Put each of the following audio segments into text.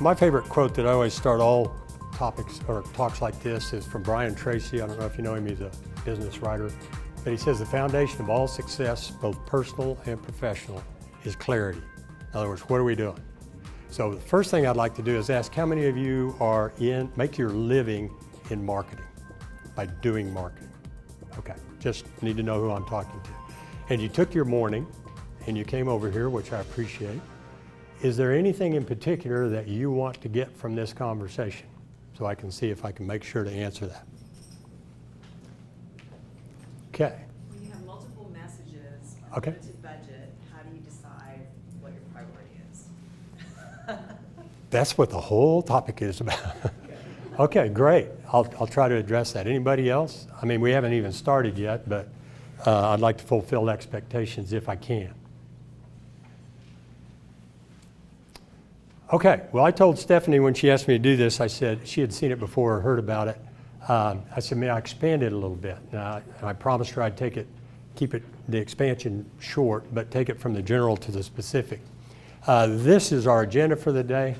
My favorite quote that I always start all topics or talks like this is from Brian Tracy. I don't know if you know him, he's a business writer. But he says the foundation of all success, both personal and professional, is clarity. In other words, what are we doing? So the first thing I'd like to do is ask how many of you make your living in marketing, by doing marketing. Okay, just need to know who I'm talking to. And you took your morning and you came over here, which I appreciate. Is there anything in particular that you want to get from this conversation? So I can see if I can make sure to answer that. Okay. When you have multiple messages on Okay. limited budget, how do you decide what your priority is? That's what the whole topic is about. Okay, great. I'll try to address that. Anybody else? I mean, we haven't even started yet, but I'd like to fulfill expectations if I can. Okay, well, I told Stephanie when she asked me to do this, I said she had seen it before or heard about it. I said, may I expand it a little bit? And I promised her I'd keep the expansion short, but take it from the general to the specific. This is our agenda for the day.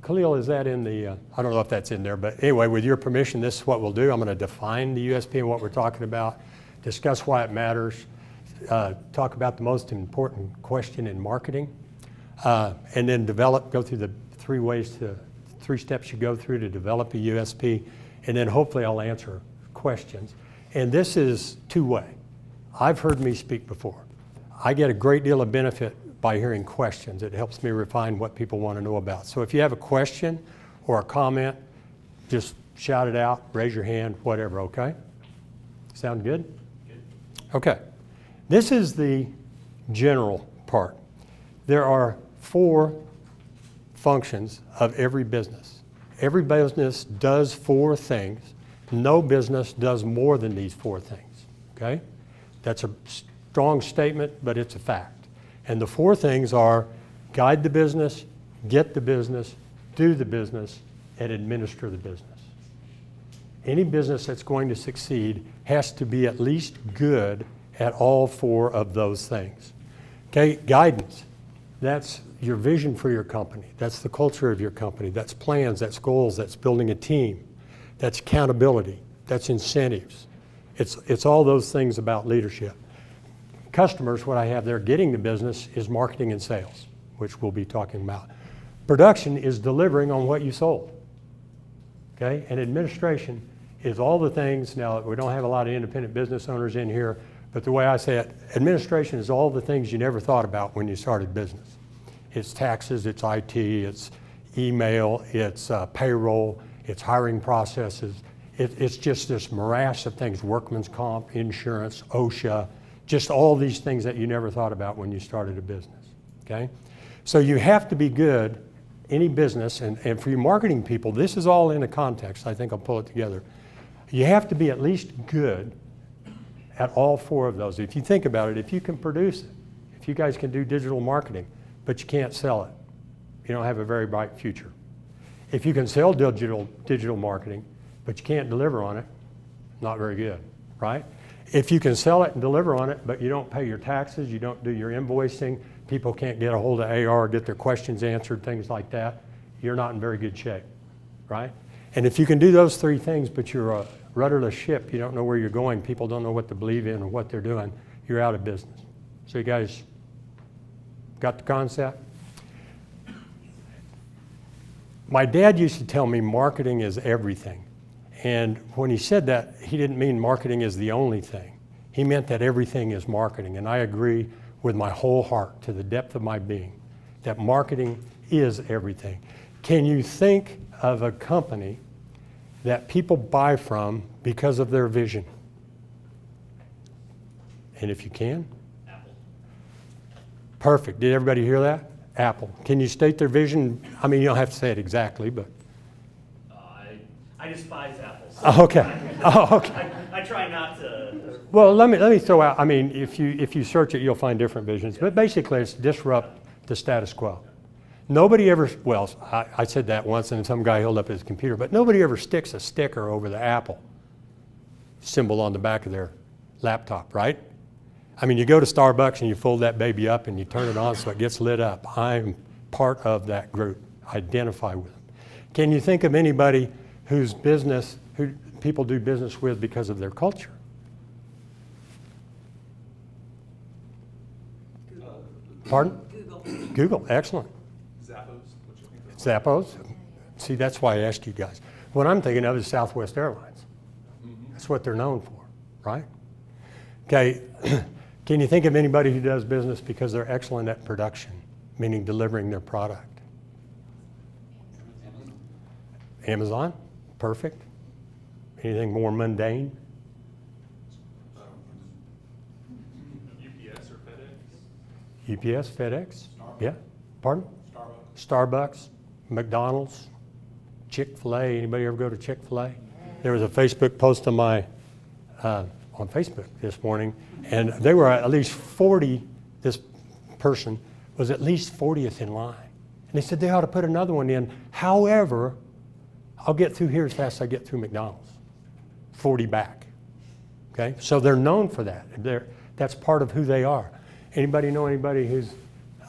Khalil, is that in the, I don't know if that's in there, but anyway, with your permission, this is what we'll do. I'm going to define the USP and what we're talking about, discuss why it matters, talk about the most important question in marketing, and then go through the three steps you go through to develop a USP, and then hopefully I'll answer questions. And this is two-way. I've heard me speak before. I get a great deal of benefit by hearing questions. It helps me refine what people want to know about. So if you have a question or a comment, just shout it out, raise your hand, whatever, okay? Sound good? Good. Okay. This is the general part. There are 4 functions of every business. Every business does 4 things. No business does more than these 4 things, okay? That's a strong statement, but it's a fact. And the 4 things are guide the business, get the business, do the business, and administer the business. Any business that's going to succeed has to be at least good at all 4 of those things. Okay, guidance. That's your vision for your company. That's the culture of your company. That's plans, that's goals, that's building a team. That's accountability, that's incentives. It's all those things about leadership. Customers, what I have there getting the business is marketing and sales, which we'll be talking about. Production is delivering on what you sold. Okay, and administration is all the things. Now, we don't have a lot of independent business owners in here, but the way I say it, administration is all the things you never thought about when you started business. It's taxes, it's IT, it's email, it's payroll, it's hiring processes. It's just this morass of things, workman's comp, insurance, OSHA, just all these things that you never thought about when you started a business, okay? So you have to be good, any business, and for you marketing people, this is all in a context. I think I'll pull it together. You have to be at least good at all 4 of those. If you think about it, if you can produce it, if you guys can do digital marketing, but you can't sell it, you don't have a very bright future. If you can sell digital marketing, but you can't deliver on it, not very good, right? If you can sell it and deliver on it, but you don't pay your taxes, you don't do your invoicing, people can't get a hold of AR, get their questions answered, things like that, you're not in very good shape, right? And if you can do those 3 things, but you're a rudderless ship, you don't know where you're going, people don't know what to believe in or what they're doing, you're out of business. So you guys got the concept? My dad used to tell me marketing is everything. And when he said that, he didn't mean marketing is the only thing. He meant that everything is marketing. And I agree with my whole heart, to the depth of my being, that marketing is everything. Can you think of a company that people buy from because of their vision? And if you can? Apple. Perfect. Did everybody hear that? Apple. Can you state their vision? I mean, you don't have to say it exactly, but. I despise apples. Oh, okay. Oh, okay. I try not to. Well, let me throw out. I mean, if you search it, you'll find different visions. Yeah. But basically, it's disrupt the status quo. Nobody ever. Well, I said that once, and some guy held up his computer. But nobody ever sticks a sticker over the Apple symbol on the back of their laptop, right? I mean, you go to Starbucks and you fold that baby up and you turn it on so it gets lit up. I'm part of that group. Identify with them. Can you think of anybody who people do business with because of their culture? Pardon? Google, excellent. Zappos. See, that's why I asked you guys. What I'm thinking of is Southwest Airlines. That's what they're known for, right? Okay, can you think of anybody who does business because they're excellent at production, meaning delivering their product? Amazon, perfect. Anything more mundane? UPS or FedEx? UPS, FedEx, yeah. Pardon? Starbucks, McDonald's, Chick-fil-A. Anybody ever go to Chick-fil-A? There was a Facebook post on on Facebook this morning, and they were at least 40. This person was at least 40th in line, and they said they ought to put another one in. However, I'll get through here as fast as I get through McDonald's. 40 back. Okay, so they're known for that. That's part of who they are. Anybody know anybody who's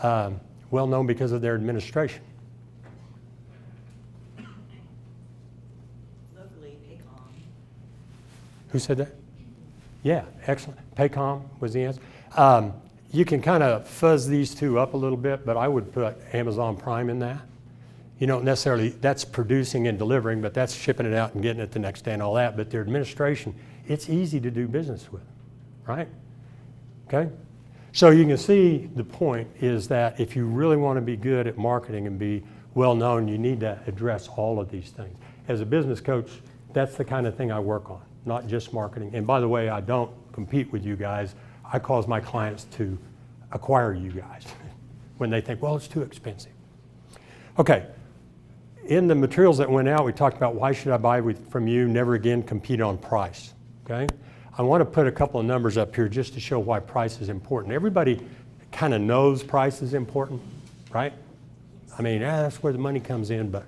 well known because of their administration? Locally, Paycom. Who said that? Yeah, excellent. Paycom was the answer. You can kind of fuzz these two up a little bit, but I would put Amazon Prime in that. You don't necessarily, that's producing and delivering, but that's shipping it out and getting it the next day and all that. But their administration, it's easy to do business with, right? Okay? So you can see the point is that if you really want to be good at marketing and be well known, you need to address all of these things. As a business coach, that's the kind of thing I work on, not just marketing. And by the way, I don't compete with you guys. I cause my clients to acquire you guys when they think, well, it's too expensive. Okay. In the materials that went out, we talked about why should I buy from you, never again compete on price, okay? I want to put a couple of numbers up here just to show why price is important. Everybody kind of knows price is important, right? I mean, that's where the money comes in, but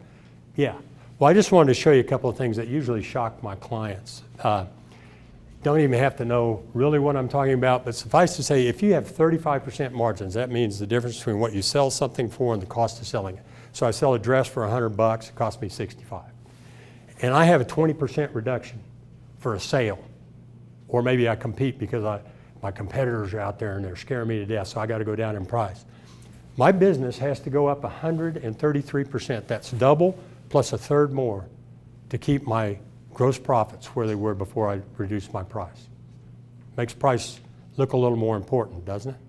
yeah. Well, I just wanted to show you a couple of things that usually shock my clients. Don't even have to know really what I'm talking about, but suffice to say, if you have 35% margins, that means the difference between what you sell something for and the cost of selling it. So I sell a dress for $100, it costs me $65. And I have a 20% reduction for a sale. Or maybe I compete because my competitors are out there and they're scaring me to death, so I got to go down in price. My business has to go up 133%. That's double plus a third more to keep my gross profits where they were before I reduced my price. Makes price look a little more important, doesn't it?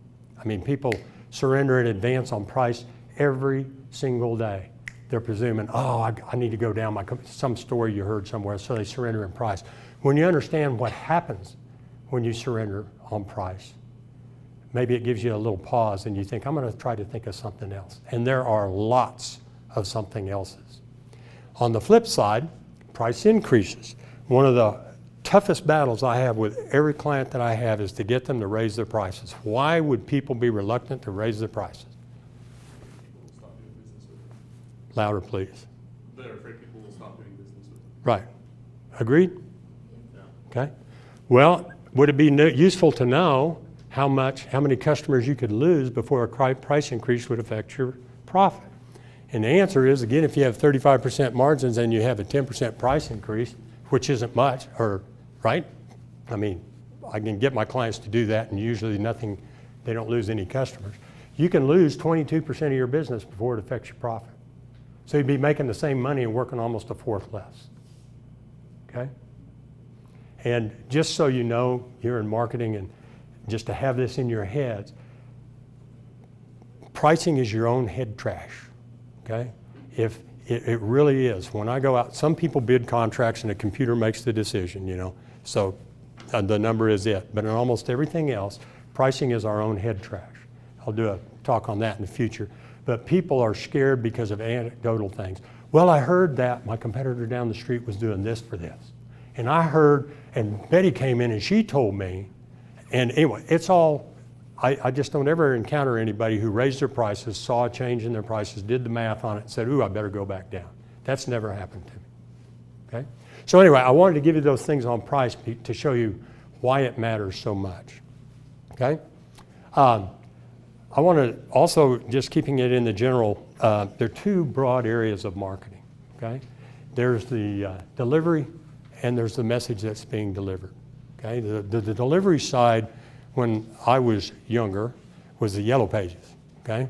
I mean, people surrender in advance on price every single day. They're presuming, oh, I need to go down some story you heard somewhere, so they surrender in price. When you understand what happens when you surrender on price, maybe it gives you a little pause and you think, I'm going to try to think of something else. And there are lots of something else's. On the flip side, price increases. One of the toughest battles I have with every client that I have is to get them to raise their prices. Why would people be reluctant to raise their prices? Stop doing business with them. Louder, please. They're afraid people will stop doing business with them. Right. Agreed? Yeah. Okay. Well, would it be useful to know how many customers you could lose before a price increase would affect your profit? And the answer is, again, if you have 35% margins and you have a 10% price increase, which isn't much, right? I mean, I can get my clients to do that and usually they don't lose any customers. You can lose 22% of your business before it affects your profit. So you'd be making the same money and working almost a fourth less, okay? And just so you know, you're in marketing and just to have this in your heads, pricing is your own head trash, okay? If it really is. When I go out, some people bid contracts and a computer makes the decision, you know, so the number is it. But in almost everything else, pricing is our own head trash. I'll do a talk on that in the future. But people are scared because of anecdotal things. Well, I heard that my competitor down the street was doing this for this. And I heard, and Betty came in and she told me, and anyway, it's all, I just don't ever encounter anybody who raised their prices, saw a change in their prices, did the math on it, and said, ooh, I better go back down. That's never happened to me, okay? So anyway, I wanted to give you those things on price to show you why it matters so much, okay? I want to also, just keeping it in the general there are two broad areas of marketing, okay? There's the delivery and there's the message that's being delivered, okay? The delivery side, when I was younger, was the yellow pages, okay?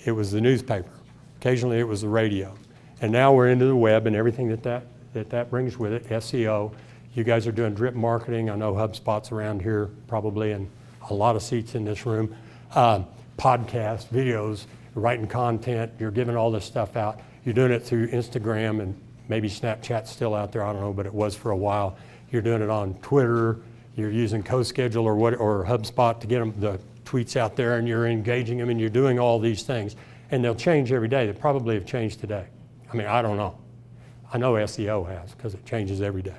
It was the newspaper. Occasionally it was the radio. And now we're into the web and everything that brings with it, SEO. You guys are doing drip marketing. I know HubSpot's around here probably, and a lot of seats in this room. Podcasts, videos, writing content, you're giving all this stuff out. You're doing it through Instagram, and maybe Snapchat's still out there, I don't know, but it was for a while. You're doing it on Twitter. You're using CoSchedule or HubSpot to get the tweets out there, and you're engaging them, and you're doing all these things. And they'll change every day. They probably have changed today. I mean, I don't know. I know SEO has, because it changes every day.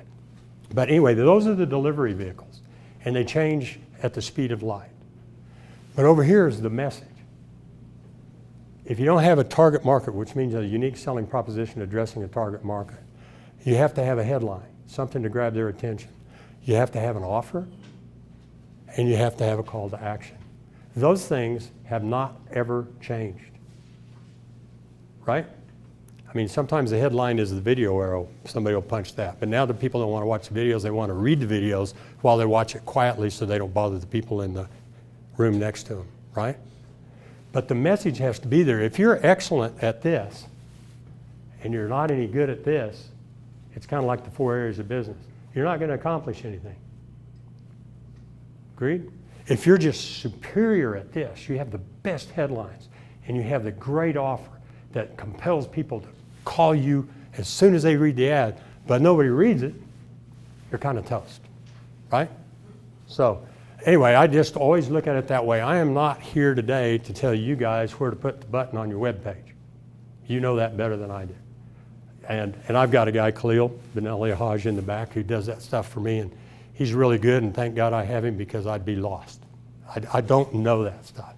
But anyway, those are the delivery vehicles, and they change at the speed of light. But over here is the message. If you don't have a target market, which means a unique selling proposition addressing a target market, you have to have a headline, something to grab their attention. You have to have an offer, and you have to have a call to action. Those things have not ever changed, right? I mean, sometimes the headline is the video arrow. Somebody will punch that. But now the people don't want to watch the videos. They want to read the videos while they watch it quietly so they don't bother the people in the room next to them, right? But the message has to be there. If you're excellent at this and you're not any good at this, it's kind of like the 4 areas of business. You're not going to accomplish anything. Agreed? If you're just superior at this, you have the best headlines and you have the great offer that compels people to call you as soon as they read the ad, but nobody reads it, you're kind of toast, right? So anyway, I just always look at it that way. I am not here today to tell you guys where to put the button on your web page. You know that better than I do. And I've got a guy, Khalil Benelli Haj, in the back who does that stuff for me, and he's really good, and thank God I have him because I'd be lost. I don't know that stuff.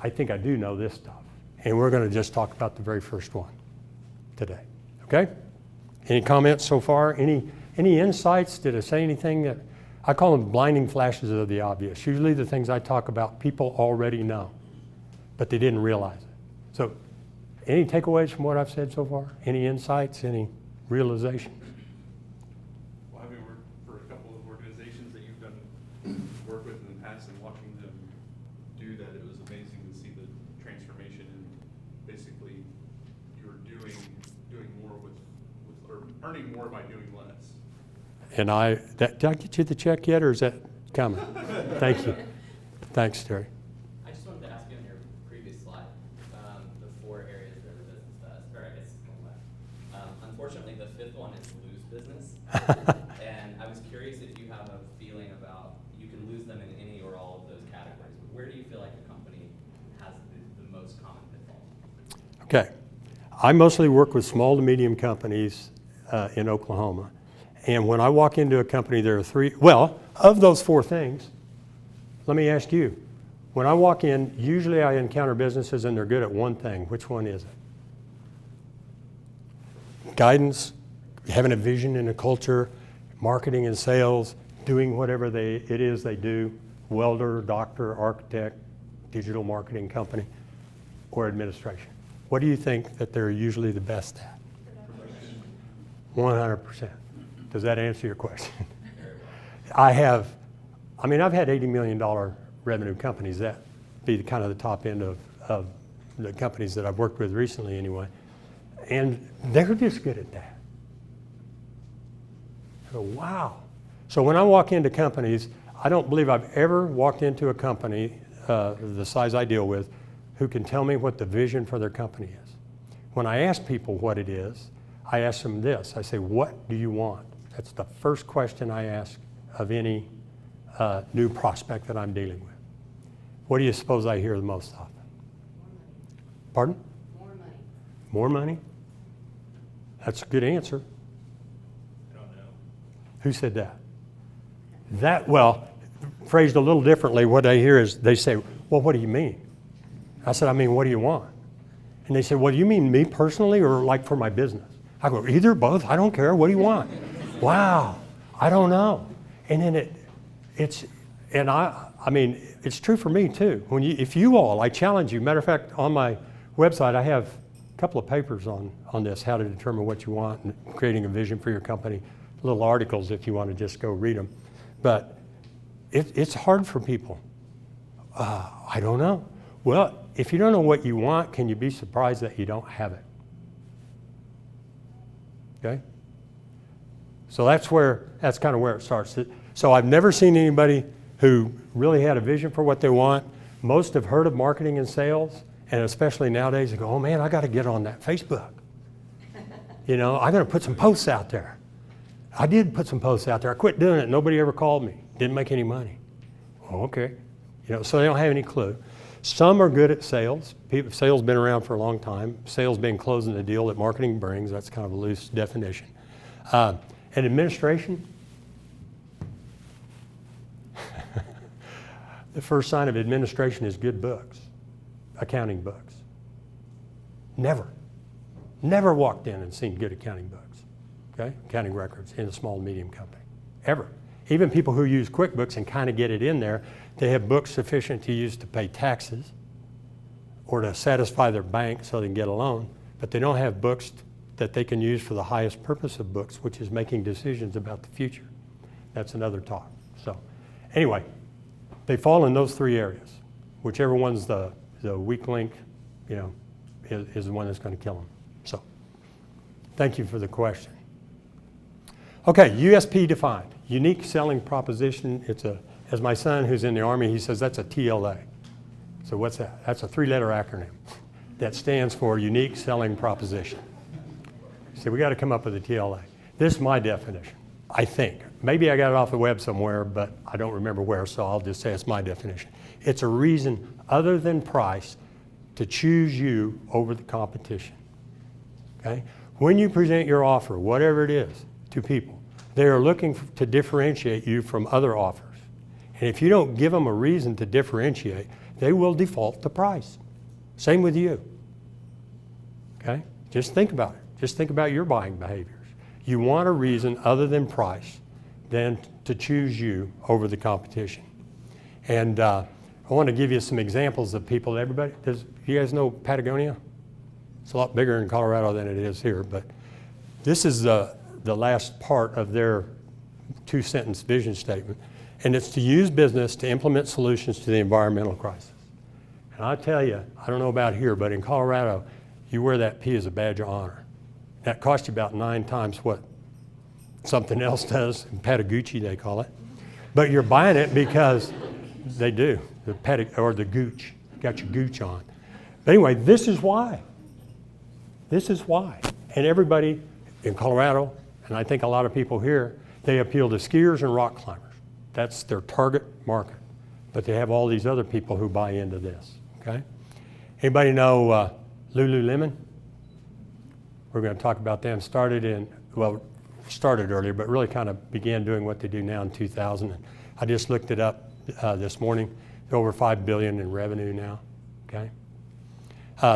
I think I do know this stuff. And we're going to just talk about the very first one today, okay? Any comments so far? Any insights? Did I say anything that, I call them blinding flashes of the obvious. Usually the things I talk about, people already know, but they didn't realize it. So any takeaways from what I've said so far? Any insights, any realizations? Well, having worked for a couple of organizations that you've done work with in the past and watching them do that, it was amazing to see the transformation and basically you were doing more with or earning more by doing less. And did I get you the check yet, or is that coming? Thank you. Thanks, Terry. I just wanted to ask you on your previous slide, the 4 areas that the business does, or I guess it's one left. Unfortunately, the 5th one is lose business. And I was curious if you have a feeling about, you can lose them in any or all of those categories, but where do you feel like a company has the most common pitfalls? Okay. I mostly work with small to medium companies in Oklahoma. And when I walk into a company, there are 3, well, of those 4 things, let me ask you. When I walk in, usually I encounter businesses and they're good at one thing. Which one is it? Guidance, having a vision and a culture, marketing and sales, doing whatever it is they do, welder, doctor, architect, digital marketing company, or administration. What do you think that they're usually the best at? 100%. Does that answer your question? I've had $80 million revenue companies. That be kind of the top end of the companies that I've worked with recently anyway. And they're just good at that. So, wow. So when I walk into companies, I don't believe I've ever walked into a company the size I deal with who can tell me what the vision for their company is. When I ask people what it is, I ask them this. I say, what do you want? That's the first question I ask of any new prospect that I'm dealing with. What do you suppose I hear the most often? More money. Pardon? More money. More money? That's a good answer. I don't know. Who said that? Well, phrased a little differently, what I hear is they say, well, what do you mean? I said, I mean, what do you want? And they said, well, you mean me personally or like for my business? I go, either, both, I don't care. What do you want? Wow, I don't know. And then it's true for me too. I challenge you. Matter of fact, on my website, I have a couple of papers on this, how to determine what you want and creating a vision for your company, little articles if you want to just go read them. But it's hard for people. I don't know. Well, if you don't know what you want, can you be surprised that you don't have it? Okay? So that's kind of where it starts. So I've never seen anybody who really had a vision for what they want. Most have heard of marketing and sales, and especially nowadays, they go, oh man, I got to get on that Facebook. You know, I got to put some posts out there. I did put some posts out there. I quit doing it. Nobody ever called me. Didn't make any money. Oh, okay. You know, so they don't have any clue. Some are good at sales. Sales been around for a long time. Sales being closing the deal that marketing brings. That's kind of a loose definition. And administration. The first sign of administration is good books, accounting books. Never walked in and seen good accounting books, okay? Accounting records in a small and medium company, ever. Even people who use QuickBooks and kind of get it in there, they have books sufficient to use to pay taxes or to satisfy their bank so they can get a loan, but they don't have books that they can use for the highest purpose of books, which is making decisions about the future. That's another talk. So anyway, they fall in those three areas. Whichever one's the weak link, you know, is the one that's going to kill them. So thank you for the question. Okay, USP defined, unique selling proposition. As my son who's in the Army, he says that's a TLA. So what's that? That's a 3-letter acronym that stands for unique selling proposition. So we got to come up with a TLA. This is my definition, I think. Maybe I got it off the web somewhere, but I don't remember where, so I'll just say it's my definition. It's a reason other than price to choose you over the competition. Okay? When you present your offer, whatever it is, to people, they are looking to differentiate you from other offers. And if you don't give them a reason to differentiate, they will default to price. Same with you. Okay? Just think about it. Just think about your buying behaviors. You want a reason other than price than to choose you over the competition. And I want to give you some examples of people. Everybody, you guys know Patagonia? It's a lot bigger in Colorado than it is here, but this is the last part of their 2-sentence vision statement. And it's to use business to implement solutions to the environmental crisis. And I tell you, I don't know about here, but in Colorado, you wear that P as a badge of honor. That costs you about 9 times what something else does, in Patagucci they call it. But you're buying it because they do, the gooch, got your gooch on. But anyway, this is why. This is why. And everybody in Colorado, and I think a lot of people here, they appeal to skiers and rock climbers. That's their target market. But they have all these other people who buy into this, okay? Anybody know Lululemon? We're going to talk about them. Started earlier, but really kind of began doing what they do now in 2000. And I just looked it up this morning. They're over $5 billion in revenue now, okay?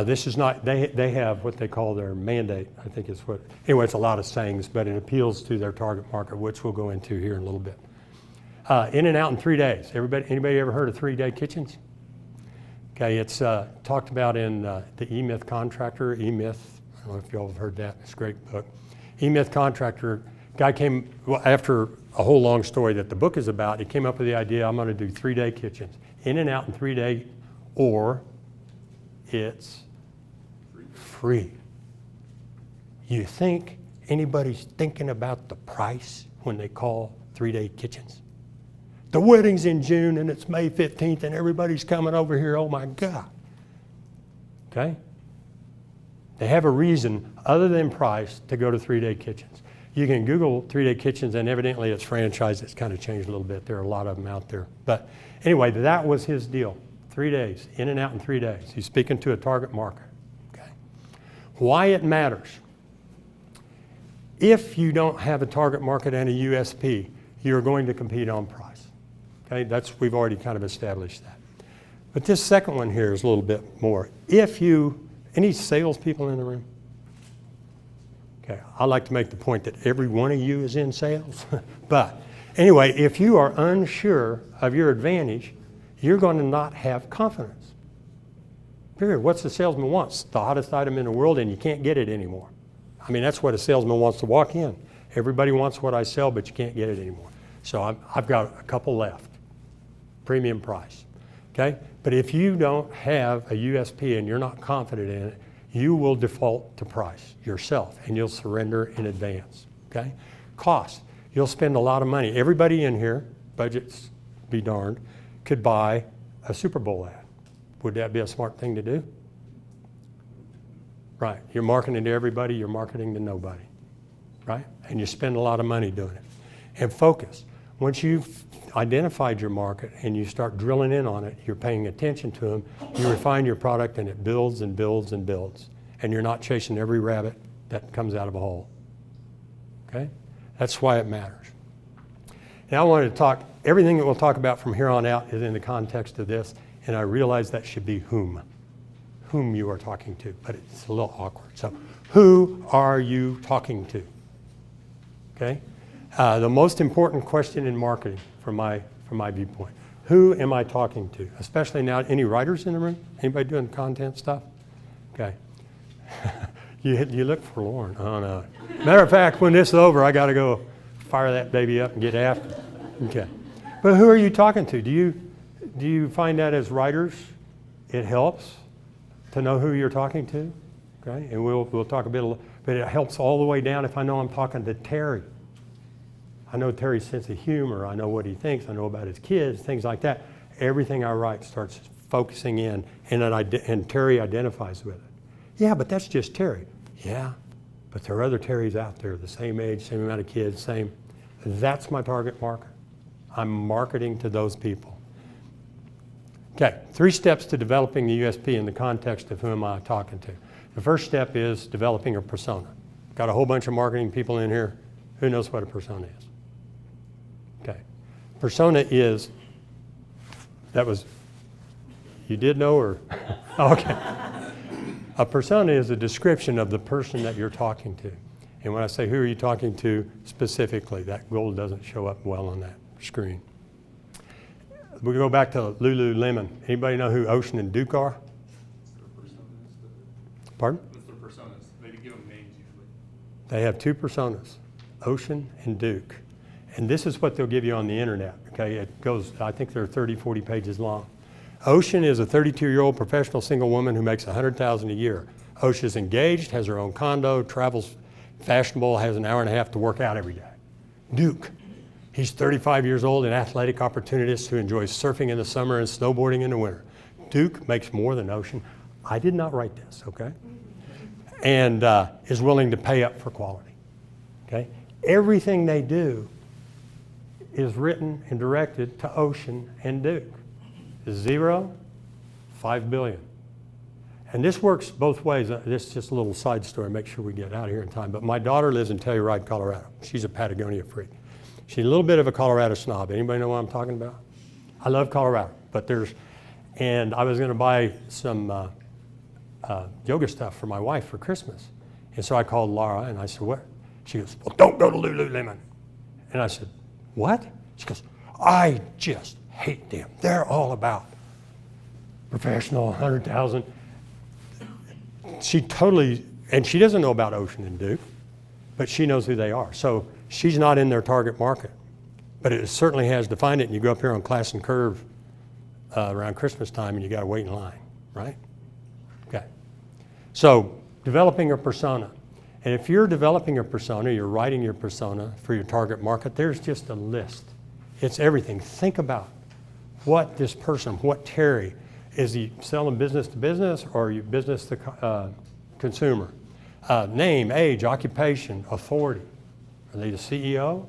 This is not, they have what they call their mandate, I think is what, anyway, it's a lot of sayings, but it appeals to their target market, which we'll go into here in a little bit. In and out in 3 days. Anybody ever heard of 3-day kitchens? Okay, it's talked about in the E-Myth Contractor, E-Myth, I don't know if you all have heard that, it's a great book. E-Myth Contractor, guy came, well, after a whole long story that the book is about, he came up with the idea, I'm gonna do 3-day kitchens. In and out in 3 days, or it's free. You think anybody's thinking about the price when they call 3-day kitchens? The wedding's in June and it's May 15th and everybody's coming over here, oh my God. Okay? They have a reason other than price to go to 3-day kitchens. You can Google 3-day kitchens and evidently it's franchised. It's kind of changed a little bit. There are a lot of them out there. But anyway, that was his deal. 3 days, in and out in 3 days. He's speaking to a target market. Okay? Why it matters. If you don't have a target market and a USP, you're going to compete on price. Okay, we've already kind of established that. But this second one here is a little bit more. Any salespeople in the room? Okay, I like to make the point that every one of you is in sales. But anyway, if you are unsure of your advantage, you're going to not have confidence. Period. What's the salesman wants? The hottest item in the world, and you can't get it anymore. I mean, that's what a salesman wants to walk in. Everybody wants what I sell, but you can't get it anymore. So I've got a couple left. Premium price. Okay? But if you don't have a USP and you're not confident in it, you will default to price yourself, and you'll surrender in advance. Okay? Cost. You'll spend a lot of money. Everybody in here, budgets be darned, could buy a Super Bowl ad. Would that be a smart thing to do? Right. You're marketing to everybody, you're marketing to nobody. Right? And you spend a lot of money doing it. And focus. Once you've identified your market and you start drilling in on it, you're paying attention to them, you refine your product, and it builds and builds and builds. And you're not chasing every rabbit that comes out of a hole. Okay? That's why it matters. Now I wanted to talk, everything that we'll talk about from here on out is in the context of this, and I realize that should be whom you are talking to, but it's a little awkward. So who are you talking to? Okay? The most important question in marketing from my viewpoint. Who am I talking to? Especially now, any writers in the room? Anybody doing content stuff? Okay. You look forlorn. Oh no. Matter of fact, when this is over, I got to go fire that baby up and get after it. Okay. But who are you talking to? Do you find that as writers, it helps to know who you're talking to? Okay. And we'll talk a bit, but it helps all the way down if I know I'm talking to Terry. I know Terry's sense of humor. I know what he thinks. I know about his kids, things like that. Everything I write starts focusing in, and Terry identifies with it. Yeah, but that's just Terry. Yeah, but there are other Terrys out there, the same age, same amount of kids, same. That's my target market. I'm marketing to those people. Okay, 3 steps to developing the USP in the context of who am I talking to. The first step is developing a persona. Got a whole bunch of marketing people in here. Who knows what a persona is? Okay. Persona is, you did know or? Okay. A persona is a description of the person that you're talking to. And when I say who are you talking to specifically, that goal doesn't show up well on that screen. We go back to Lululemon. Anybody know who Ocean and Duke are? Pardon? What's their personas? They give them names usually. They have 2 personas, Ocean and Duke. And this is what they'll give you on the internet, okay? It goes, I think they're 30, 40 pages long. Ocean is a 32-year-old professional single woman who makes $100,000 a year. Ocean's engaged, has her own condo, travels fashionable, has an hour and a half to work out every day. Duke, he's 35 years old, an athletic opportunist who enjoys surfing in the summer and snowboarding in the winter. Duke makes more than Ocean. I did not write this, okay? And is willing to pay up for quality, okay? Everything they do is written and directed to Ocean and Duke. 0, 5 billion. And this works both ways. This is just a little side story, make sure we get out of here in time. But my daughter lives in Telluride, Colorado. She's a Patagonia freak. She's a little bit of a Colorado snob. Anybody know what I'm talking about? I love Colorado, but and I was going to buy some yoga stuff for my wife for Christmas. And so I called Laura and I said, what? She goes, well, don't go to Lululemon. And I said, what? She goes, I just hate them. They're all about professional, 100,000. She totally, and she doesn't know about Ocean and Duke, but she knows who they are. So she's not in their target market, but it certainly has defined it. And you go up here on Class and Curve around Christmas time and you got to wait in line, right? Okay. So developing a persona. And if you're developing a persona, you're writing your persona for your target market, there's just a list. It's everything. Think about what this person, what Terry, is he selling business to business or are you business to consumer? Name, age, occupation, authority. Are they the CEO?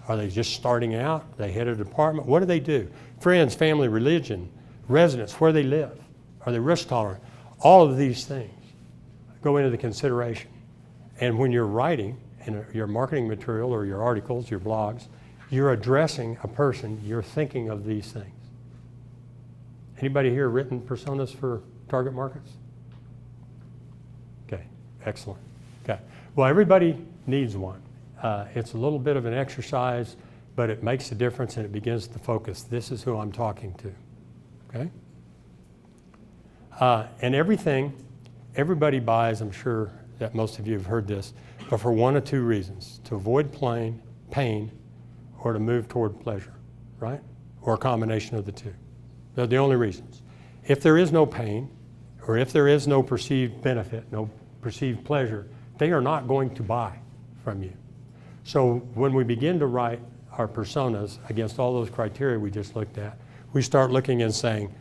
Are they just starting out? Are they head of department? What do they do? Friends, family, religion, residence, where they live. Are they risk tolerant? All of these things go into the consideration. And when you're writing in your marketing material or your articles, your blogs, you're addressing a person, you're thinking of these things. Anybody here written personas for target markets? Okay, excellent. Okay, well, everybody needs one. It's a little bit of an exercise, but it makes a difference and it begins to focus. This is who I'm talking to, okay? And everybody buys, I'm sure that most of you have heard this, but for one of two reasons: to avoid pain or to move toward pleasure, right? Or a combination of the two. They're the only reasons. If there is no pain, or if there is no perceived benefit, no perceived pleasure, they are not going to buy from you. So when we begin to write our personas against all those criteria we just looked at, we start looking and saying,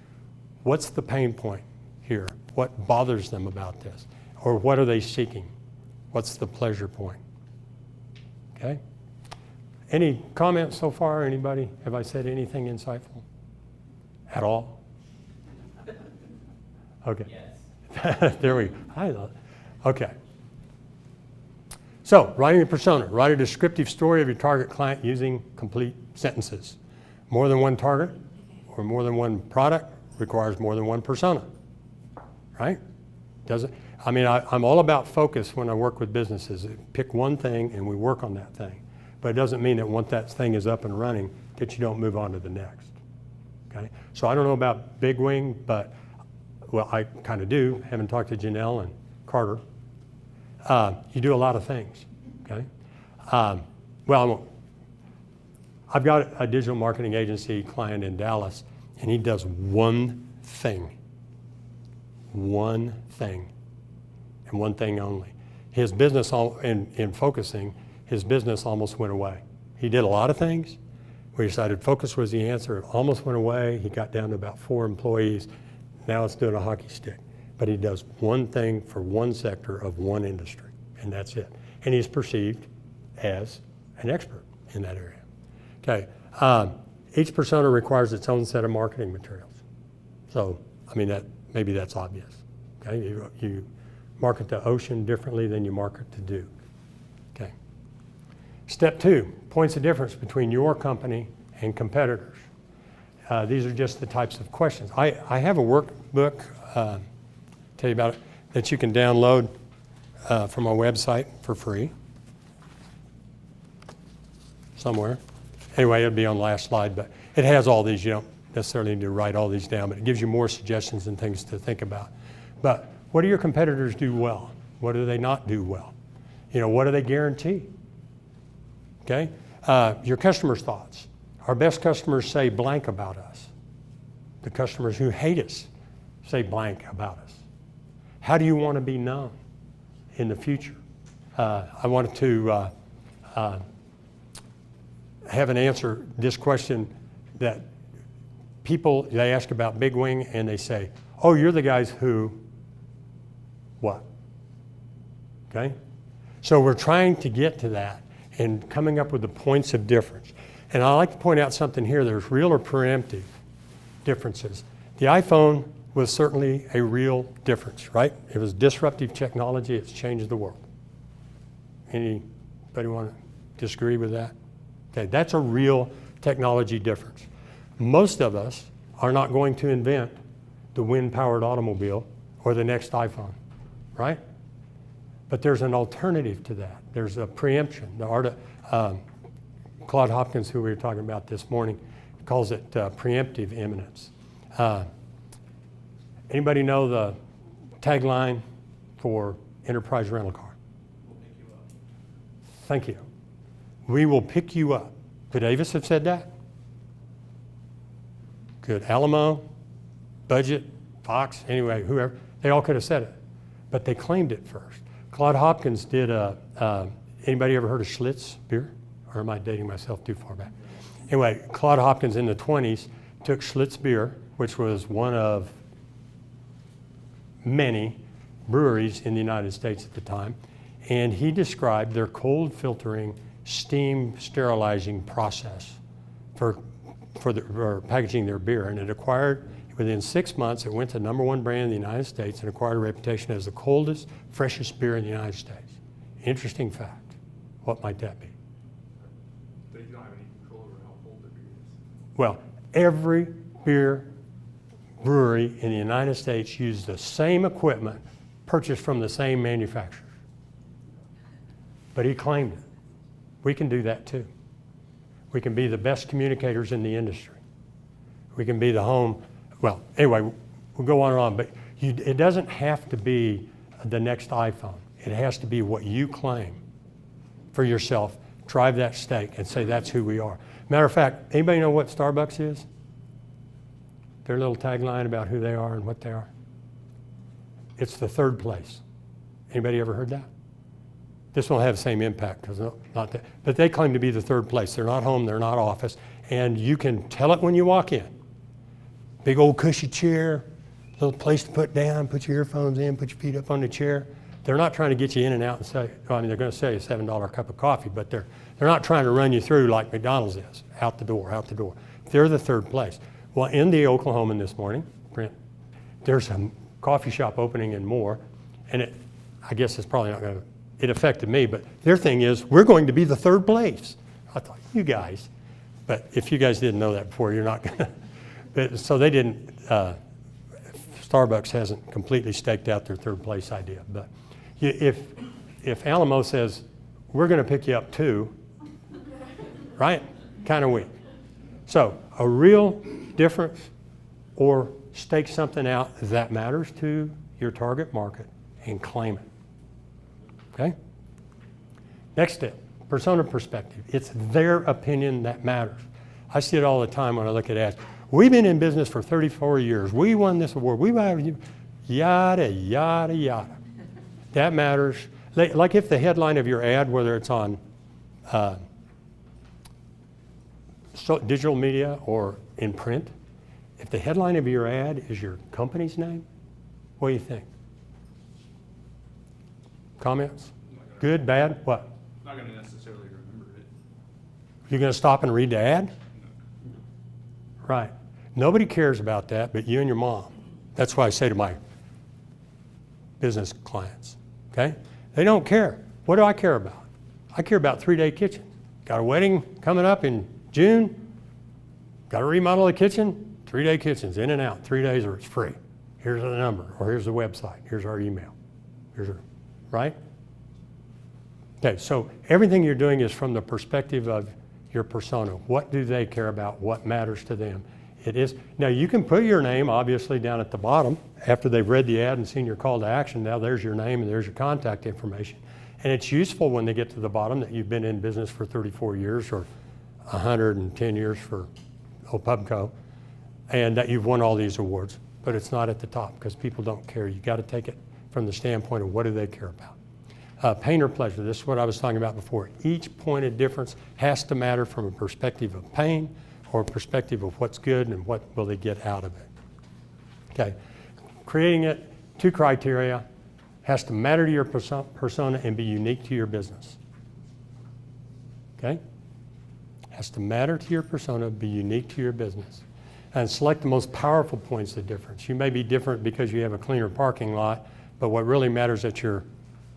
what's the pain point here? What bothers them about this? Or what are they seeking? What's the pleasure point? Okay? Any comments so far? Anybody? Have I said anything insightful? At all? Okay. Yes. There we go. Okay. So, writing a persona. Write a descriptive story of your target client using complete sentences. More than one target or more than one product requires more than one persona. Right? I'm all about focus when I work with businesses. Pick one thing and we work on that thing. But it doesn't mean that once that thing is up and running that you don't move on to the next. Okay? So I don't know about Big Wing, but well, I kind of do, having talked to Janelle and Carter. You do a lot of things, okay? I've got a digital marketing agency client in Dallas, and he does one thing, and one thing only. His business, in focusing, his business almost went away. He did a lot of things. We decided focus was the answer. It almost went away. He got down to about 4 employees. Now it's doing a hockey stick. But he does one thing for one sector of one industry, and that's it. And he's perceived as an expert in that area. Okay. Each persona requires its own set of marketing materials. So, maybe that's obvious. Okay. You market to Ocean differently than you market to Duke. Okay. Step 2, points of difference between your company and competitors. These are just the types of questions. I have a workbook, tell you about it, that you can download from our website for free somewhere. Anyway, it'll be on the last slide, but it has all these. You don't necessarily need to write all these down, but it gives you more suggestions and things to think about. But what do your competitors do well? What do they not do well? What do they guarantee? Okay? Your customers' thoughts. Our best customers say blank about us. The customers who hate us say blank about us. How do you want to be known in the future? I wanted to have an answer this question that people, they ask about Big Wing and they say, oh, you're the guys who, what? Okay? So we're trying to get to that and coming up with the points of difference. And I like to point out something here. There's real or preemptive differences. The iPhone was certainly a real difference, right? It was disruptive technology. It's changed the world. Anybody want to disagree with that? Okay, that's a real technology difference. Most of us are not going to invent the wind-powered automobile or the next iPhone, right? But there's an alternative to that. There's a preemption. The art of, Claude Hopkins, who we were talking about this morning, calls it preemptive imminence. Anybody know the tagline for Enterprise Rental Car? We'll pick you up. Thank you. We will pick you up. Could Avis have said that? Could Alamo, Budget, Fox, anyway, whoever, they all could have said it. But they claimed it first. Claude Hopkins did anybody ever heard of Schlitz beer? Or am I dating myself too far back? Anyway, Claude Hopkins in the 1920s took Schlitz beer, which was one of many breweries in the United States at the time, and he described their cold filtering, steam sterilizing process for packaging their beer. And it acquired, within 6 months, it went to #1 brand in the United States and acquired a reputation as the coldest, freshest beer in the United States. Interesting fact. What might that be? They don't have any control over how cold the beer is. Well, every beer brewery in the United States used the same equipment purchased from the same manufacturer. But he claimed it. We can do that too. We can be the best communicators in the industry. We can be the home. Well, anyway, we'll go on and on, but It doesn't have to be the next iPhone. It has to be what you claim for yourself. Drive that stake and say that's who we are. Matter of fact, anybody know what Starbucks is? Their little tagline about who they are and what they are? It's the third place. Anybody ever heard that? This won't have the same impact because not that, but they claim to be the third place. They're not home, they're not office, and you can tell it when you walk in. Big old cushy chair, little place to put down, put your earphones in, put your feet up on the chair. They're not trying to get you in and out and say, well, I mean, they're going to sell you a $7 cup of coffee, but they're not trying to run you through like McDonald's is, out the door, out the door. They're the third place. Well, in the Oklahoman this morning, Brent, there's a coffee shop opening in Moore, and I guess it's probably not going to, it affected me, but their thing is, we're going to be the third place. I thought, you guys, but if you guys didn't know that before, you're not going to. So they didn't, Starbucks hasn't completely staked out their third place idea. But if Alamo says, we're going to pick you up too, right? Kind of weak. So a real difference or stake something out that matters to your target market and claim it. Okay? Next step, persona perspective. It's their opinion that matters. I see it all the time when I look at ads. We've been in business for 34 years. We won this award. We yada, yada, yada. That matters. Like if the headline of your ad, whether it's on digital media or in print, if the headline of your ad is your company's name, what do you think? Comments? Good, bad, what? Not going to necessarily remember it. You're going to stop and read the ad? No. Right. Nobody cares about that but you and your mom. That's why I say to my business clients, okay? They don't care. What do I care about? I care about 3-day kitchen. Got a wedding coming up in June. Got to remodel the kitchen. 3-day kitchens, in and out, 3 days or it's free. Here's the number, or here's the website. Here's our email. Here's our, right? Okay, so everything you're doing is from the perspective of your persona. What do they care about? What matters to them? It is, now you can put your name obviously down at the bottom after they've read the ad and seen your call to action. Now there's your name and there's your contact information. And it's useful when they get to the bottom that you've been in business for 34 years or 110 years for Pubco and that you've won all these awards. But it's not at the top because people don't care. You got to take it from the standpoint of what do they care about. Pain or pleasure, this is what I was talking about before. Each point of difference has to matter from a perspective of pain or a perspective of what's good and what will they get out of it. Okay, creating it, 2 criteria, has to matter to your persona and be unique to your business. Okay? Has to matter to your persona, be unique to your business. And select the most powerful points of difference. You may be different because you have a cleaner parking lot, but what really matters at your,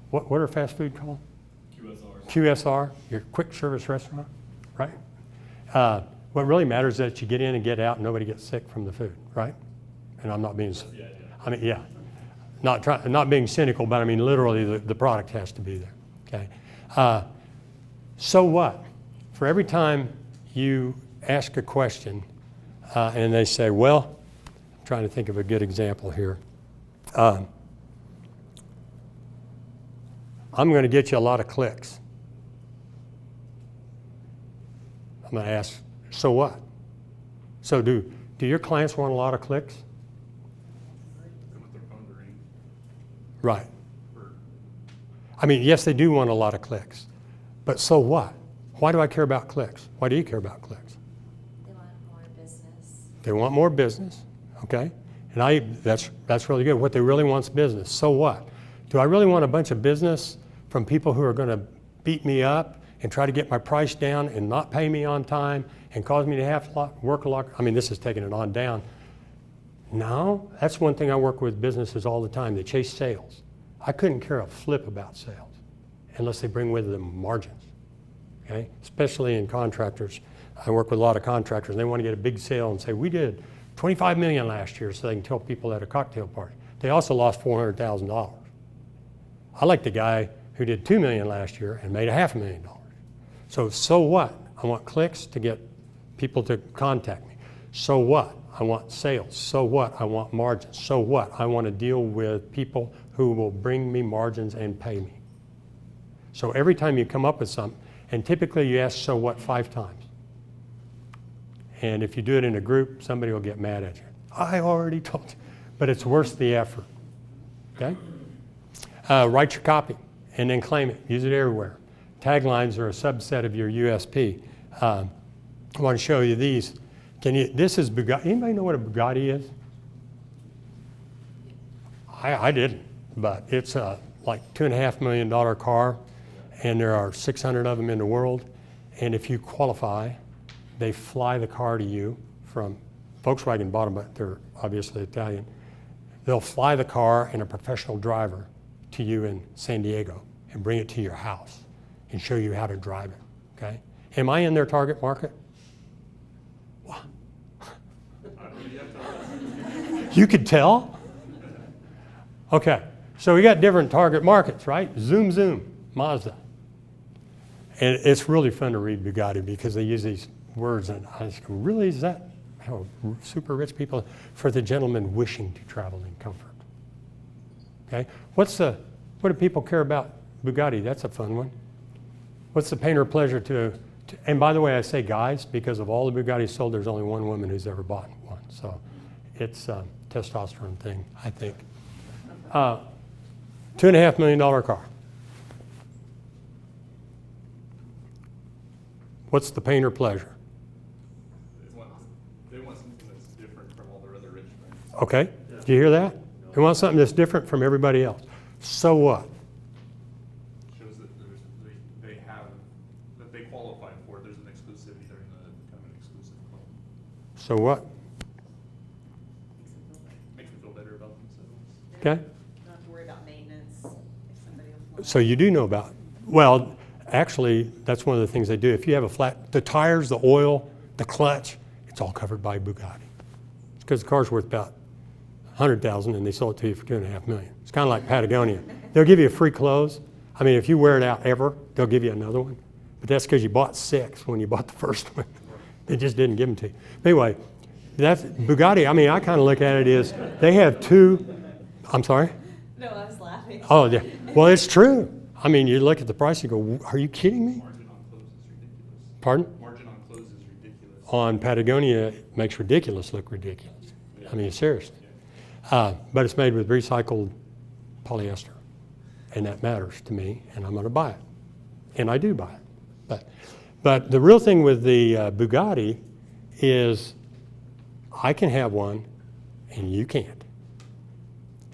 what are fast food called? QSR, your quick service restaurant, right? What really matters is that you get in and get out and nobody gets sick from the food, right? And I'm not being, I mean, yeah. Not being cynical, but I mean literally the product has to be there, okay? So what? For every time you ask a question and they say, well, I'm trying to think of a good example here. I'm going to get you a lot of clicks. I'm going to ask, so what? So do your clients want a lot of clicks? They want their phone to ring. Right. I mean, yes, they do want a lot of clicks, but so what? Why do I care about clicks? Why do you care about clicks? They want more business. They want more business, okay? And that's really good. What they really want is business. So what? Do I really want a bunch of business from people who are going to beat me up and try to get my price down and not pay me on time and cause me to have to work a lot? I mean, this is taking it on down. No, that's one thing I work with businesses all the time. They chase sales. I couldn't care a flip about sales unless they bring with them margins, okay? Especially in contractors. I work with a lot of contractors and they want to get a big sale and say, we did 25 million last year so they can tell people at a cocktail party. They also lost $400,000. I like the guy who did 2 million last year and made $500,000. So what? I want clicks to get people to contact me. So what? I want sales. So what? I want margins. So what? I want to deal with people who will bring me margins and pay me. So every time you come up with something, and typically you ask so what 5 times. And if you do it in a group, somebody will get mad at you. I already told you. But it's worth the effort. Okay? Write your copy and then claim it. Use it everywhere. Taglines are a subset of your USP. I want to show you these. This is Bugatti. Anybody know what a Bugatti is? I didn't, but it's a like $2.5 million car, and there are 600 of them in the world. And if you qualify, they fly the car to you from Volkswagen bought them, but they're obviously Italian. They'll fly the car and a professional driver to you in San Diego and bring it to your house and show you how to drive it. Okay? Am I in their target market? Wow. You could tell? Okay, so we got different target markets, right? Zoom, zoom, Mazda. And it's really fun to read Bugatti because they use these words, and I just go, really, is that how super rich people? For the gentleman wishing to travel in comfort. Okay, what do people care about Bugatti? That's a fun one. What's the pain or pleasure to and by the way, I say guys, because of all the Bugattis sold, there's only one woman who's ever bought one. So it's a testosterone thing, I think. $2.5 million car. What's the pain or pleasure? They want something that's different from all their other rich friends. Okay, do you hear that? They want something that's different from everybody else. So what? Shows that they have, that they qualify for it. There's an exclusivity. They're in the kind of an exclusive club. So what? Makes them feel better about themselves. Okay. You don't have to worry about maintenance if somebody else. So you do know about, well, actually, that's one of the things they do. If you have a flat, the tires, the oil, the clutch, it's all covered by Bugatti. It's because the car's worth about $100,000 and they sell it to you for $2.5 million. It's kind of like Patagonia. They'll give you free clothes. I mean, if you wear it out ever, they'll give you another one. But that's because you bought 6 when you bought the first one. They just didn't give them to you. Anyway, that's Bugatti. I mean, I kind of look at it as they have 2. I'm sorry? No, I was laughing. Oh, yeah. Well, it's true. I mean, you look at the price, you go, are you kidding me? Margin on clothes is ridiculous. Pardon? Margin on clothes is ridiculous. On Patagonia, it makes ridiculous look ridiculous. I mean, seriously. But it's made with recycled polyester. And that matters to me, and I'm going to buy it. And I do buy it. But the real thing with the Bugatti is I can have one, and you can't.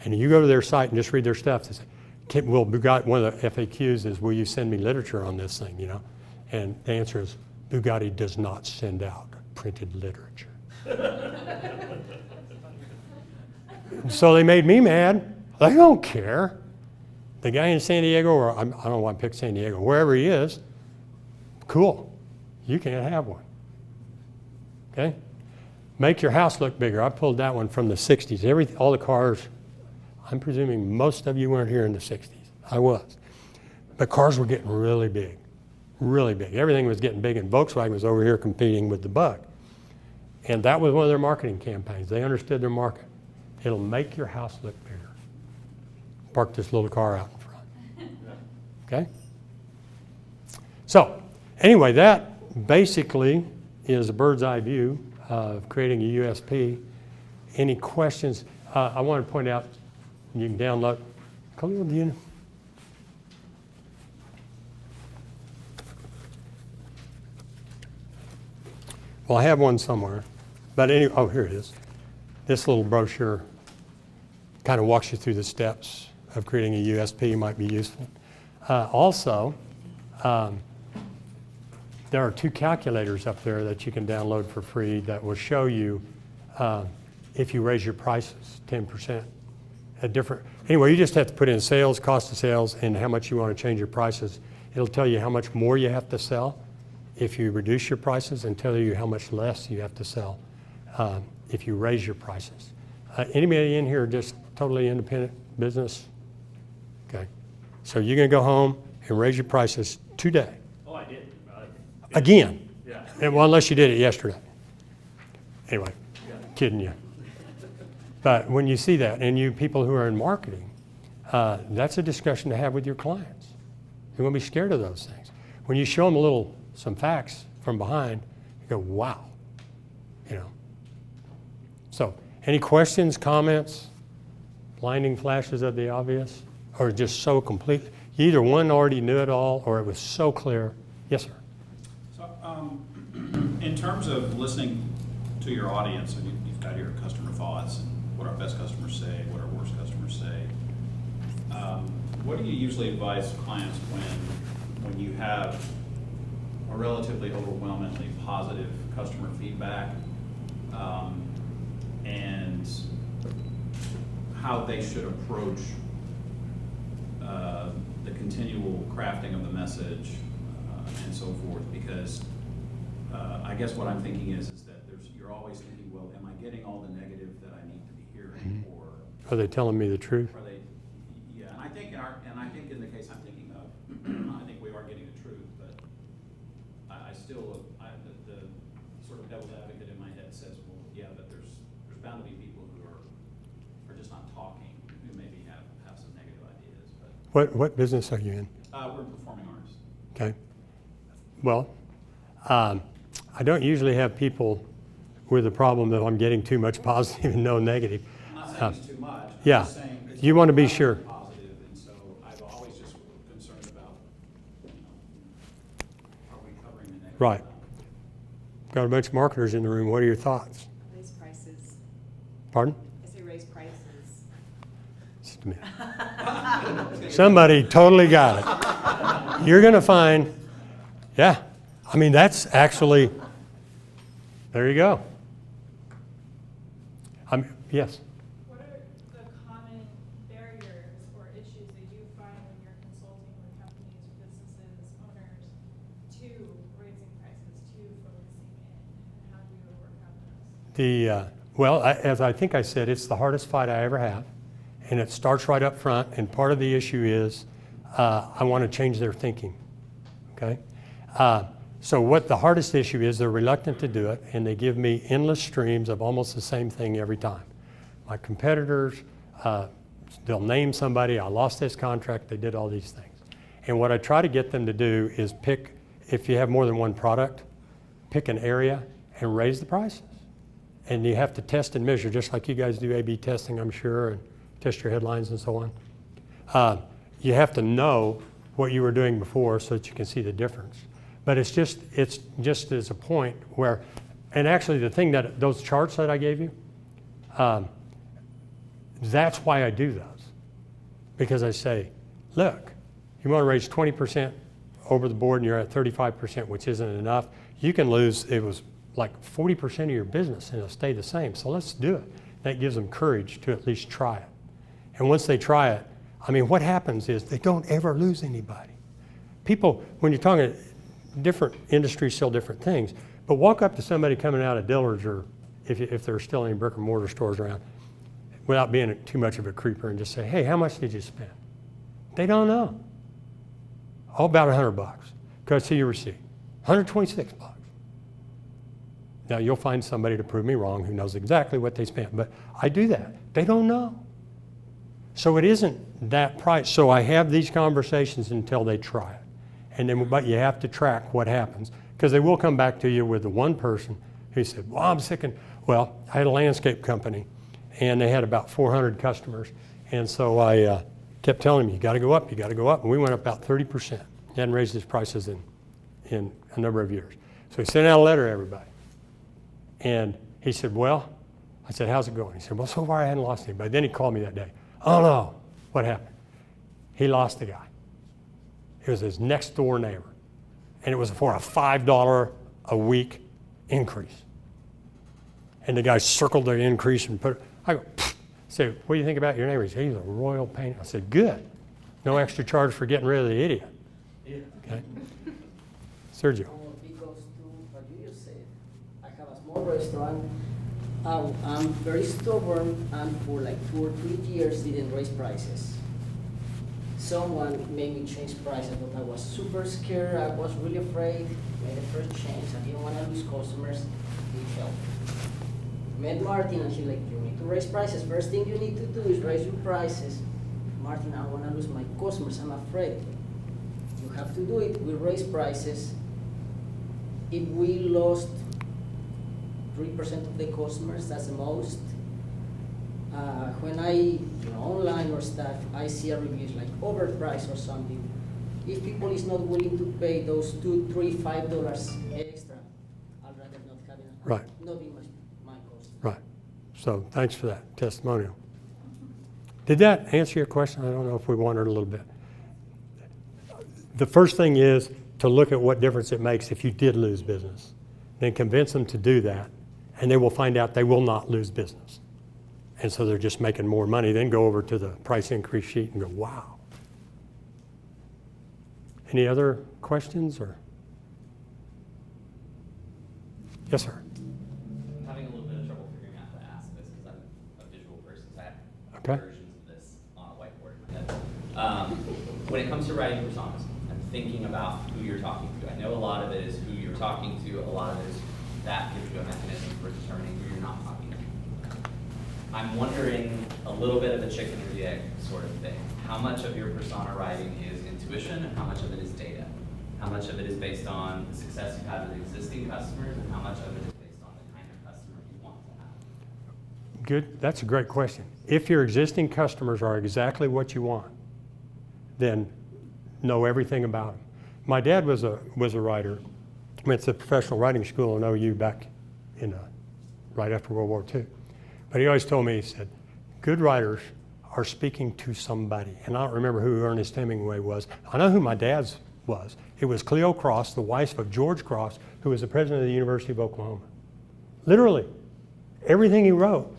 And you go to their site and just read their stuff. They say, well, Bugatti, one of the FAQs is, will you send me literature on this thing, you know? And the answer is, Bugatti does not send out printed literature. So they made me mad. They don't care. The guy in San Diego, or I don't want to pick San Diego, wherever he is, cool. You can't have one. Okay? Make your house look bigger. I pulled that one from the 60s. All the cars, I'm presuming most of you weren't here in the 60s. I was. But cars were getting really big. Really big. Everything was getting big, and Volkswagen was over here competing with the Bug. And that was one of their marketing campaigns. They understood their market. It'll make your house look bigger. Park this little car out in front. Okay? So, anyway, that basically is a bird's eye view of creating a USP. Any questions? I want to point out, you can download. Khalil, do you know? Well, I have one somewhere. But anyway, oh, here it is. This little brochure kind of walks you through the steps of creating a USP. Might be useful. Also, there are 2 calculators up there that you can download for free that will show you if you raise your prices 10%. Anyway, you just have to put in sales, cost of sales, and how much you want to change your prices. It'll tell you how much more you have to sell if you reduce your prices, and tell you how much less you have to sell if you raise your prices. Anybody in here just totally independent business? Okay. So you're going to go home and raise your prices today. Oh, I did. Again. Yeah. Well, unless you did it yesterday. Anyway, kidding you. But when you see that, and you people who are in marketing, that's a discussion to have with your clients. You won't be scared of those things. When you show them some facts from behind, you go, wow, you know. So, any questions, comments, blinding flashes of the obvious, or just so complete? You either one already knew it all, or it was so clear. Yes, sir. So, in terms of listening to your audience, and you've got your customer thoughts, and what our best customers say, what our worst customers say, what do you usually advise clients when you have a relatively overwhelmingly positive customer feedback, and how they should approach the continual crafting of the message and so forth? Because I guess what I'm thinking is that you're always thinking, well, am I getting all the negative that I need to be hearing, or Are they telling me the truth? are they? Yeah, and I think in the case I'm thinking of, I think we are getting the truth, but I still, the sort of devil's advocate in my head says, well, yeah, but there's bound to be people who are just not talking, who maybe have some negative ideas. But What business are you in? we're performing arts. Okay. Well, I don't usually have people with the problem that I'm getting too much positive and no negative. I'm not saying it's too much. I'm yeah. just saying it's You want to be not sure. positive, and so I've always just concerned about, are we covering the negative? Right. Got a bunch of marketers in the room. What are your thoughts? Raise prices. Pardon? I say raise prices. Just a minute. Somebody totally got it. You're going to find, yeah. I mean, that's actually, there you go. Yes. What are the common barriers or issues that you find when you're consulting with companies, businesses, owners to raising prices, to focusing in? How do you overcome those? Well, as I think I said, it's the hardest fight I ever have, and it starts right up front. And part of the issue is I want to change their thinking. Okay. So what the hardest issue is, they're reluctant to do it, and they give me endless streams of almost the same thing every time. My competitors, they'll name somebody, I lost this contract, they did all these things. And what I try to get them to do is pick, if you have more than one product, pick an area and raise the prices. And you have to test and measure, just like you guys do A/B testing, I'm sure, and test your headlines and so on. You have to know what you were doing before so that you can see the difference. But it's just as a point where, and actually the thing that, those charts that I gave you, that's why I do those. Because I say, look, you want to raise 20% over the board and you're at 35%, which isn't enough, you can lose, it was like 40% of your business and it'll stay the same. So let's do it. That gives them courage to at least try it. And once they try it, I mean, what happens is they don't ever lose anybody. People, when you're talking, different industries sell different things, but walk up to somebody coming out of Dillard's, or if there's still any brick and mortar stores around, without being too much of a creeper, and just say, hey, how much did you spend? They don't know. All about $100. Go see your receipt. $126. Now you'll find somebody to prove me wrong who knows exactly what they spent, but I do that. They don't know. So it isn't that price. So I have these conversations until they try it. And then, but you have to track what happens, because they will come back to you with the one person who said, well, I'm sick and, well, I had a landscape company and they had about 400 customers. And so I kept telling him, you got to go up, you got to go up. And we went up about 30%. He hadn't raised his prices in a number of years. So he sent out a letter to everybody. And he said, well, I said, how's it going? He said, well, so far I hadn't lost anybody. Then he called me that day. Oh no, what happened? He lost the guy. It was his next door neighbor. And it was for a $5 a week increase. And the guy circled the increase and put it, I go, pfft. I said, what do you think about your neighbor? He said, he's a royal pain. I said, good. No extra charge for getting rid of the idiot. Yeah. Okay. Sergio. Because to what you just said, I have a small restaurant. I'm very stubborn, and for like 2 or 3 years didn't raise prices. Someone made me change prices, but I was super scared. I was really afraid. Made the first change. I didn't want to lose customers. It helped. met Martin and she's like, you need to raise prices. First thing you need to do is raise your prices. Martin, I want to lose my customers, I'm afraid. You have to do it, we raise prices. If we lost 3% of the customers, that's the most. When I, online or stuff, I see a reviews like overpriced or something. If people is not willing to pay those $2, $3, $5 extra, I'd rather not have it. Right. Not be my cost. Right. So thanks for that testimonial. Did that answer your question? I don't know if we wandered a little bit. The first thing is to look at what difference it makes if you did lose business. Then convince them to do that, and they will find out they will not lose business. And so they're just making more money. Then go over to the price increase sheet and go, wow. Any other questions or? Yes, sir. I'm having a little bit of trouble figuring out how to ask this because I'm a visual person, so I have Okay. versions of this on a whiteboard in my head. When it comes to writing personas, I'm thinking about who you're talking to. I know a lot of it is who you're talking to, a lot of it is that gives you a mechanism for determining who you're not talking to. I'm wondering a little bit of a chicken or the egg sort of thing. How much of your persona writing is intuition and how much of it is data? How much of it is based on the success you've had with existing customers and how much of it is based on the kind of customer you want to have? Good. That's a great question. If your existing customers are exactly what you want, then know everything about them. My dad was a writer. Went to professional writing school in OU back in right after World War II. But he always told me, he said, good writers are speaking to somebody. And I don't remember who Ernest Hemingway was. I know who my dad's was. It was Cleo Cross, the wife of George Cross, who was the president of the University of Oklahoma. Literally, everything he wrote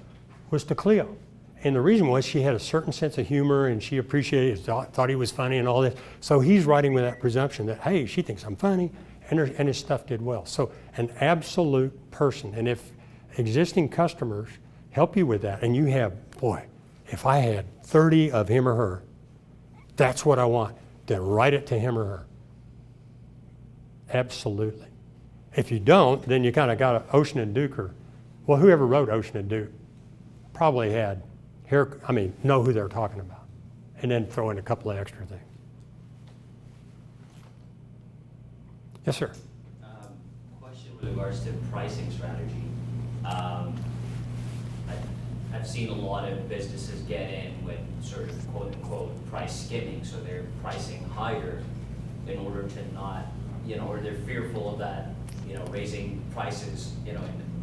was to Cleo. And the reason was she had a certain sense of humor and she appreciated, thought he was funny and all this. So he's writing with that presumption that, hey, she thinks I'm funny, and his stuff did well. So an absolute person. And if existing customers help you with that, and you have, boy, if I had 30 of him or her, that's what I want, then write it to him or her. Absolutely. If you don't, then you kind of got an Ocean and Duke, well, whoever wrote Ocean and Duke probably had know who they're talking about, and then throw in a couple of extra things. Yes, sir. Question with regards to pricing strategy. I've seen a lot of businesses get in with sort of quote unquote price skimming, so they're pricing higher in order to not, or they're fearful of that, raising prices, in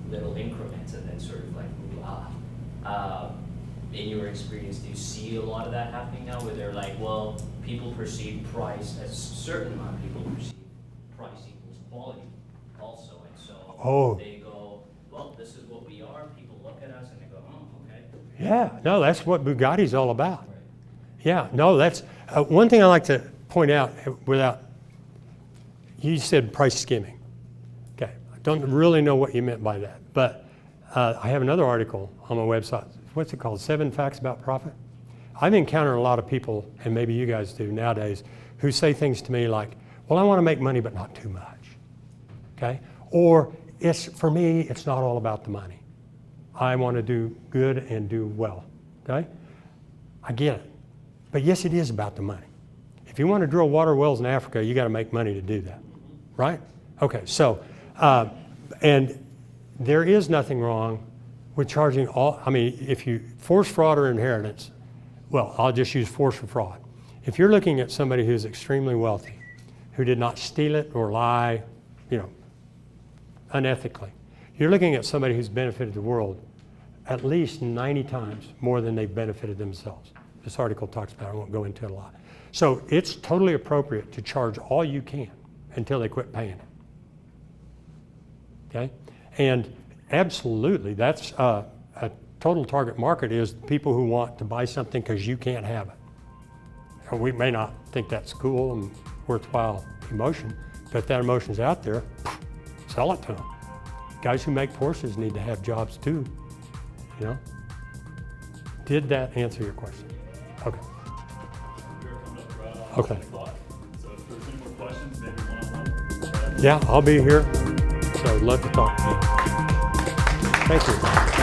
little increments and then sort of like, ooh, in your experience, do you see a lot of that happening now where they're like, well, people perceive price, as a certain amount of people perceive price equals quality also, and so they go, well, this is what we are, people look at us and they go, oh, okay. Yeah, no, that's what Bugatti's all about. Yeah, no, that's one thing I like to point out you said price skimming. Okay, I don't really know what you meant by that, but I have another article on my website. What's it called? 7 Facts About Profit. I've encountered a lot of people, and maybe you guys do nowadays, who say things to me like, well, I want to make money, but not too much. Okay? Or for me, it's not all about the money. I want to do good and do well. Okay? I get it. But yes, it is about the money. If you want to drill water wells in Africa, you got to make money to do that. Right? Okay, so, and there is nothing wrong with charging if you force fraud or inheritance, well, I'll just use force for fraud. If you're looking at somebody who's extremely wealthy, who did not steal it or lie, unethically, you're looking at somebody who's benefited the world at least 90 times more than they've benefited themselves. This article talks about it, I won't go into it a lot. So it's totally appropriate to charge all you can until they quit paying it. Okay? And absolutely, that's a total target market is people who want to buy something because you can't have it. And we may not think that's cool and worthwhile emotion, but if that emotion's out there, sell it to them. Guys who make Porsches need to have jobs too, Did that answer your question? Okay. We're coming up right on Okay. 10 o'clock. So if there's any more questions, maybe one-on-one. Yeah, I'll be here, so I'd love to talk to you. Thank you.